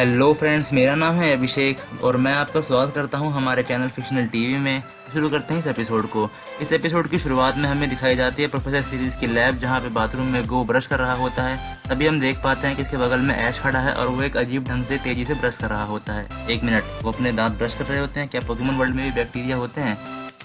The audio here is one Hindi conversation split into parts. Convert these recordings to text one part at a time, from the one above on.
हेलो फ्रेंड्स, मेरा नाम है अभिषेक और मैं आपका स्वागत करता हूं हमारे चैनल फिक्शनल टीवी में। शुरू करते हैं इस एपिसोड को। इस एपिसोड की शुरुआत में हमें दिखाई जाती है प्रोफेसर सीरीज की लैब, जहां पे बाथरूम में गो ब्रश कर रहा होता है। तभी हम देख पाते हैं कि इसके बगल में ऐश खड़ा है और वो एक अजीब ढंग से तेजी से ब्रश कर रहा होता है। एक मिनट, वो अपने दांत ब्रश कर रहे होते हैं? क्या पोकेमॉन वर्ल्ड में भी बैक्टीरिया होते हैं?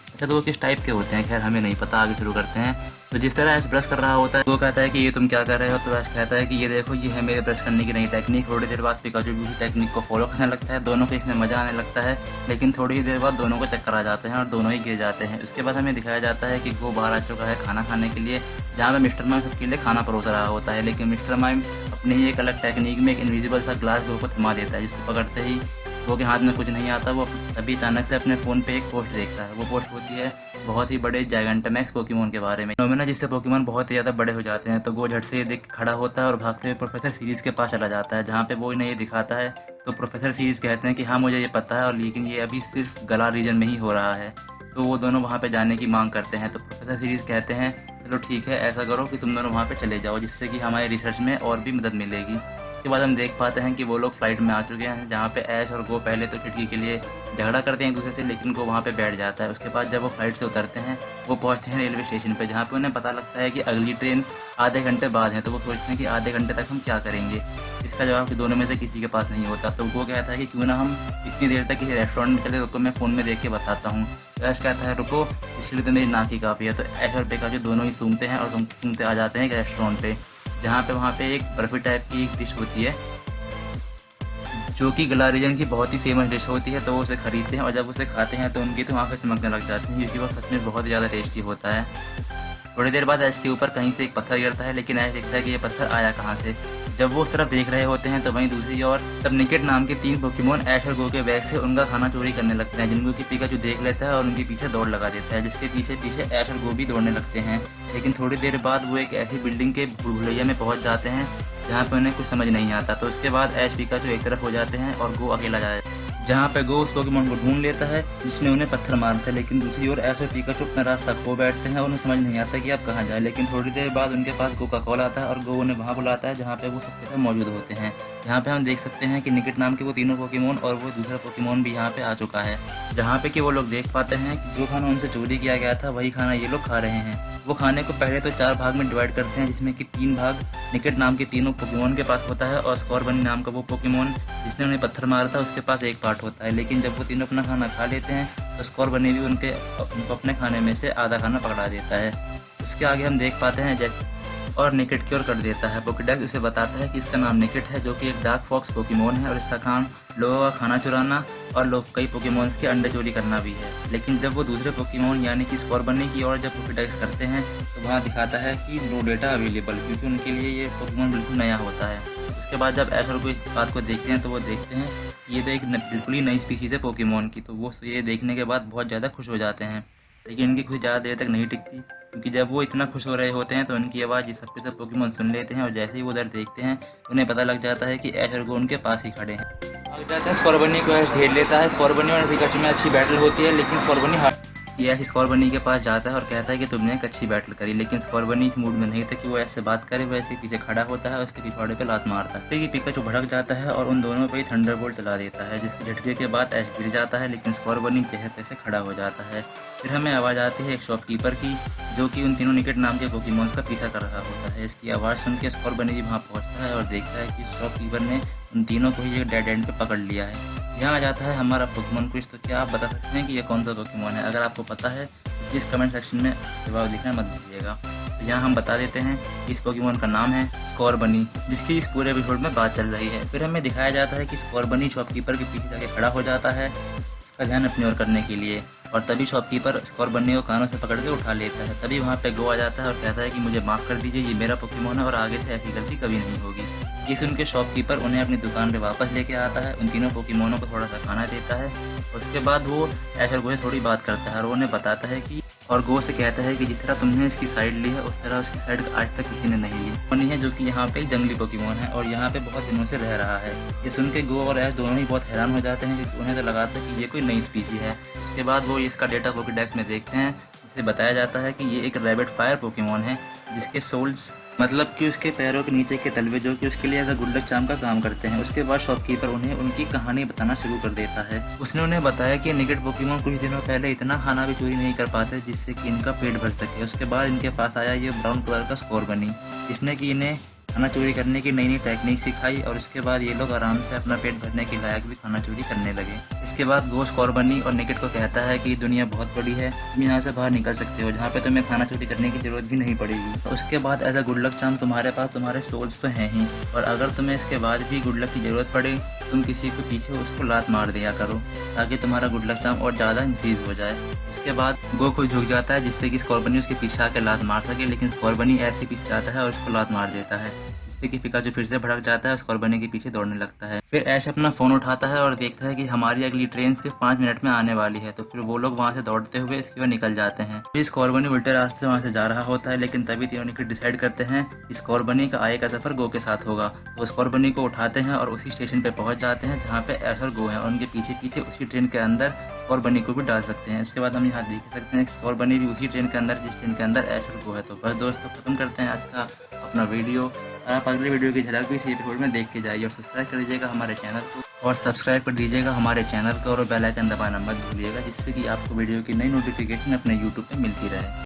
अच्छा, तो वो किस टाइप के होते हैं? खैर हमें नहीं पता, आगे शुरू करते हैं। तो जिस तरह ऐश ब्रश कर रहा होता है, वो कहता है कि ये तुम क्या कर रहे हो? तो ऐश कहता है कि ये देखो, ये है मेरे ब्रश करने की नई टेक्निक। थोड़ी देर बाद पिकाचू भी उसी टेक्निक को फॉलो करने लगता है। दोनों को इसमें मजा आने लगता है, लेकिन थोड़ी ही देर बाद दोनों को चक्कर आ जाते हैं और दोनों ही गिर जाते हैं। उसके बाद हमें दिखाया जाता है कि वो बाहर आ चुका है खाना खाने के लिए, जहाँ पे मिस्टर माइम सबके लिए खाना परोस रहा होता है। लेकिन मिस्टर माइम अपनी ही एक अलग टेक्निक में एक इनविजिबल सा ग्लास गो को थमा देता है, जिसको पकड़ते ही वो के हाथ में कुछ नहीं आता। वो अभी अचानक से अपने फ़ोन पे एक पोस्ट देखता है। वो पोस्ट होती है बहुत ही बड़े जायगेंटामैक्स पोकेमॉन के बारे में, नोमेना जिससे पोकेमॉन बहुत ही ज़्यादा बड़े हो जाते हैं। तो वो झट से ये देख खड़ा होता है और भागते हुए प्रोफेसर सीरीज़ के पास चला जाता है, जहाँ पे वो इन्हें ये दिखाता है। तो प्रोफेसर सीरीज़ कहते हैं कि हाँ, मुझे ये पता है, और लेकिन ये अभी सिर्फ गला रीजन में ही हो रहा है। तो वो दोनों वहाँ पे जाने की मांग करते हैं। तो प्रोफेसर सीरीज़ कहते हैं चलो ठीक है, ऐसा करो कि तुम दोनों वहाँ पे चले जाओ, जिससे कि हमारे रिसर्च में और भी मदद मिलेगी। उसके बाद हम देख पाते हैं कि वो लोग फ्लाइट में आ चुके हैं, जहाँ पे ऐश और गो पहले तो खिड़की के लिए झगड़ा करते हैं एक दूसरे से, लेकिन गो वहाँ पे बैठ जाता है। उसके बाद जब वो फ्लाइट से उतरते हैं, वो पहुँचते हैं रेलवे स्टेशन पे, जहाँ पे उन्हें पता लगता है कि अगली ट्रेन आधे घंटे बाद है। तो वो सोचते हैं कि आधे घंटे तक हम क्या करेंगे। इसका जवाब कि दोनों में से किसी के पास नहीं होता। तो वो कहता है कि क्यों ना हम इतनी देर तक किसी रेस्टोरेंट में चले, तो मैं फ़ोन में देख के बताता हूँ। तो ऐश कहता है रुको, इसके लिए तो मेरी नाक ही काफ़ी है। तो ऐश और पिकाचू दोनों ही सूंघते हैं और सूंघते आ जाते हैं एक रेस्टोरेंट पे, जहाँ पे वहाँ पे एक बर्फी टाइप की एक डिश होती है, जो कि गला रीजन की बहुत ही फेमस डिश होती है। तो वो उसे खरीदते हैं और जब उसे खाते हैं तो उनकी तो आंखें चमकने लग जाती हैं, क्योंकि वो सच में बहुत ही ज़्यादा टेस्टी होता है। थोड़ी देर बाद ऐश के ऊपर कहीं से एक पत्थर गिरता है, लेकिन ऐश देखता है कि ये पत्थर आया कहाँ से। जब वो उस तरफ देख रहे होते हैं तो वहीं दूसरी ओर तब निकेट नाम के 3 पोकेमॉन ऐश और गो के बैग से उनका खाना चोरी करने लगते हैं, जिनको कि पिकाचू देख लेता है और उनके पीछे दौड़ लगा देता है, जिसके पीछे पीछे ऐश और गो भी दौड़ने लगते हैं। लेकिन थोड़ी देर बाद वो एक ऐसी बिल्डिंग के भूलभुलैया में पहुंच जाते हैं जहाँ पे उन्हें कुछ समझ नहीं आता। तो उसके बाद ऐश पिकाचू एक तरफ हो जाते हैं और गो अकेला जाए, जहाँ पे गो उस पोकेमॉन को ढूंढ लेता है जिसने उन्हें पत्थर मारा था। लेकिन दूसरी ओर ऐश और पिकाचू अपना रास्ता खो बैठते हैं और उन्हें समझ नहीं आता कि आप कहाँ जाए। लेकिन थोड़ी देर बाद उनके पास गो का कॉल आता है और गो उन्हें वहाँ बुलाता है, जहाँ पे वो सबके साथ मौजूद होते हैं। यहाँ पे हम देख सकते हैं कि निकेट नाम के वो तीनों पोकेमॉन और वो दूसरा पोकेमॉन भी यहाँ पे आ चुका है, जहाँ पे कि वो लोग देख पाते हैं कि जो खाना उनसे चोरी किया गया था वही खाना ये लोग खा रहे हैं। वो खाने को पहले तो 4 भाग में डिवाइड करते हैं, जिसमें कि 3 भाग निकेट नाम के तीनों पोकेमॉन के पास होता है, और स्कॉर्बनी नाम का वो पोकेमॉन जिसने उन्हें पत्थर मारा था उसके पास एक पार्ट होता है। लेकिन जब वो तीनों अपना खाना खा लेते हैं तो स्कॉर्बनी भी उनको अपने खाने में से आधा खाना पकड़ा देता है। उसके आगे हम देख पाते हैं जैसे और निकेट क्योर कर देता है। पोकेडेक्स उसे बताता है कि इसका नाम निकेट है, जो कि एक डार्क फॉक्स पोकेमॉन है, और इसका काम लोगों का खाना चुराना और लोग कई पोकेमॉन्स के अंडे चोरी करना भी है। लेकिन जब वो दूसरे पोकेमॉन यानी कि स्कॉर्बनी की ओर जब पोकेडेक्स करते हैं तो वहाँ दिखाता है कि नो डेटा अवेलेबल, क्योंकि उनके लिए ये पोकेमॉन बिल्कुल नया होता है। उसके बाद जब ऐश और को इस बात को देखते हैं तो वो देखते हैं कि ये तो एक बिल्कुल ही नई स्पीशीज़ है पोकेमॉन की। तो वो ये देखने के बाद बहुत ज़्यादा खुश हो जाते हैं, लेकिन इनकी खुशी ज़्यादा देर तक नहीं टिकती, क्योंकि जब वो इतना खुश हो रहे होते हैं तो उनकी आवाज़ ये सब के सब पोकेमॉन सुन लेते हैं, और जैसे ही वो उधर देखते हैं उन्हें पता लग जाता है कि ऐश और गो उनके पास ही खड़े हैं। भाग जाते हैं, स्कॉर्बनी को ऐश घेर लेता है। स्कॉर्बनी और पिकाचू में अच्छी बैटल होती है, लेकिन स्कॉर्बनी ये ऐश स्कॉर्बनी के पास जाता है और कहता है कि तुमने एक अच्छी बैटल करी। लेकिन स्कॉर्बनी इस मूड में नहीं था कि वो ऐसे बात करे। वो इसके पीछे खड़ा होता है, उसके पिछवाड़े पे लात मारता है, फिर पिकाचू भड़क जाता है और उन दोनों पे ही थंडरबोल्ट चला देता है, जिसके झटके के बाद ऐश गिर जाता है, लेकिन स्कॉर्बनी जैसे तैसे खड़ा हो जाता है। फिर हमें आवाज़ आती है एक शॉपकीपर की, जो कि उन तीनों निकेट नाम के पोकेमॉन्स का पीछा कर रहा होता है। इसकी आवाज़ सुन के स्कॉर्बनी भी वहाँ पहुँचता है और देखता है कि शॉपकीपर ने उन तीनों को ही एक डेड एंड पे पकड़ लिया है। यहाँ आ जाता है हमारा पोकेमॉन क्विज। तो क्या आप बता सकते हैं कि ये कौन सा पोकेमॉन है? अगर आपको पता है प्लीज़ कमेंट सेक्शन में जवाब लिखना मत भूलिएगा। तो यहाँ हम बता देते हैं कि इस पोकेमॉन का नाम है स्कॉर्बनी, जिसकी इस पूरे एपिसोड में बात चल रही है। फिर हमें दिखाया जाता है कि स्कॉर्बनी शॉपकीपर के पीछे जाके खड़ा हो जाता है उसका ध्यान अपनी ओर करने के लिए, और तभी शॉपकीपर स्कॉर्बनी को कानों से पकड़ के उठा लेता है। तभी वहाँ पे गो आ जाता है और कहता है कि मुझे माफ़ कर दीजिए, ये मेरा पोकेमॉन है और आगे से ऐसी गलती कभी नहीं होगी। ये सुन के शॉपकीपर उन्हें अपनी दुकान पे वापस लेके आता है, उन तीनों पोकेमॉनों को थोड़ा सा खाना देता है। उसके बाद वो ऐश और गो से थोड़ी बात करता है और उन्हें बताता है कि और गो से कहता है कि जिस तरह तुमने इसकी साइड ली है उस तरह उसकी साइड आज तक किसी ने नहीं ली। मनी है जो कि यहाँ पे एक जंगली पोकेमॉन है और यहाँ पे बहुत दिनों से रह रहा है। ये सुन के गो और ऐश दोनों ही बहुत हैरान हो जाते हैं, क्योंकि उन्हें तो लगाता है कि ये कोई नई स्पीसी है। उसके बाद वो इसका डेटा पोकेडेक्स में देखते हैं, जिसे बताया जाता है कि ये एक रैबिट फायर पोकेमॉन है, जिसके सोल्स मतलब कि उसके पैरों के नीचे के तलवे जो कि उसके लिए एज अ गुल्लक चाम का काम करते हैं। उसके बाद शॉपकीपर उन्हें उनकी कहानी बताना शुरू कर देता है। उसने उन्हें बताया कि निगेट पोकेमोन कुछ दिनों पहले इतना खाना भी चोरी नहीं कर पाते जिससे कि इनका पेट भर सके। उसके बाद इनके पास आया ये ब्राउन कलर का स्कॉर्बनी, जिसने कि इन्हें खाना चोरी करने की नई नई टेक्निक सिखाई और उसके बाद ये लोग आराम से अपना पेट भरने के लायक भी खाना चोरी करने लगे। इसके बाद गो स्कॉर्बनी और निगेट को कहता है कि दुनिया बहुत बड़ी है, तुम यहाँ से बाहर निकल सकते हो जहाँ पे तुम्हें खाना चोरी करने की जरूरत भी नहीं पड़ेगी। तो उसके बाद as a good luck charm तुम्हारे पास तुम्हारे सोल्स तो हैं ही, और अगर तुम्हें इसके बाद भी गुड लक की जरूरत पड़े तुम किसी को पीछे उसको लात मार दिया करो ताकि तुम्हारा गुड लक चार्म और ज़्यादा इंक्रीज हो जाए। उसके बाद गो खुद झुक जाता है जिससे कि स्कॉर्बनी उसके पीछे आकर लात मार सके, लेकिन स्कॉर्बनी ऐसे पीछे जाता है और उसको लात मार देता है, जिससे कि पिकाचू फिर से भड़क जाता है, स्कॉर्बनी के पीछे दौड़ने लगता है। फिर ऐश अपना फ़ोन उठाता है और देखता है कि हमारी अगली ट्रेन सिर्फ 5 मिनट में आने वाली है। तो फिर वो लोग वहाँ से दौड़ते हुए इसकी ओर निकल जाते हैं। फिर स्कॉर्बनी उल्टे रास्ते वहाँ से जा रहा होता है, लेकिन तभी तीनों निकट डिसाइड करते हैं कि स्कॉर्बनी का आगे का सफ़र गो के साथ होगा। तो स्कॉर्बनी को उठाते हैं और उसी स्टेशन पर पहुँच जाते हैं जहाँ पे ऐश और गो है, और उनके पीछे पीछे उसी ट्रेन के अंदर स्कॉर्बनी को भी डाल सकते हैं। उसके बाद हम यहाँ देख सकते हैं स्कॉर्बनी भी उसी ट्रेन के अंदर जिस ट्रेन के अंदर ऐश और गो है। तो बस दोस्तों, खत्म करते हैं आज का अपना वीडियो। आप अगले वीडियो की झलक भी इसी एपिसोड में देख के जाइए और सब्सक्राइब कर दीजिएगा हमारे चैनल को, और सब्सक्राइब कर दीजिएगा हमारे चैनल को और बेल आइकन दबाना मत भूलिएगा, जिससे कि आपको वीडियो की नई नोटिफिकेशन अपने यूट्यूब पे मिलती रहे।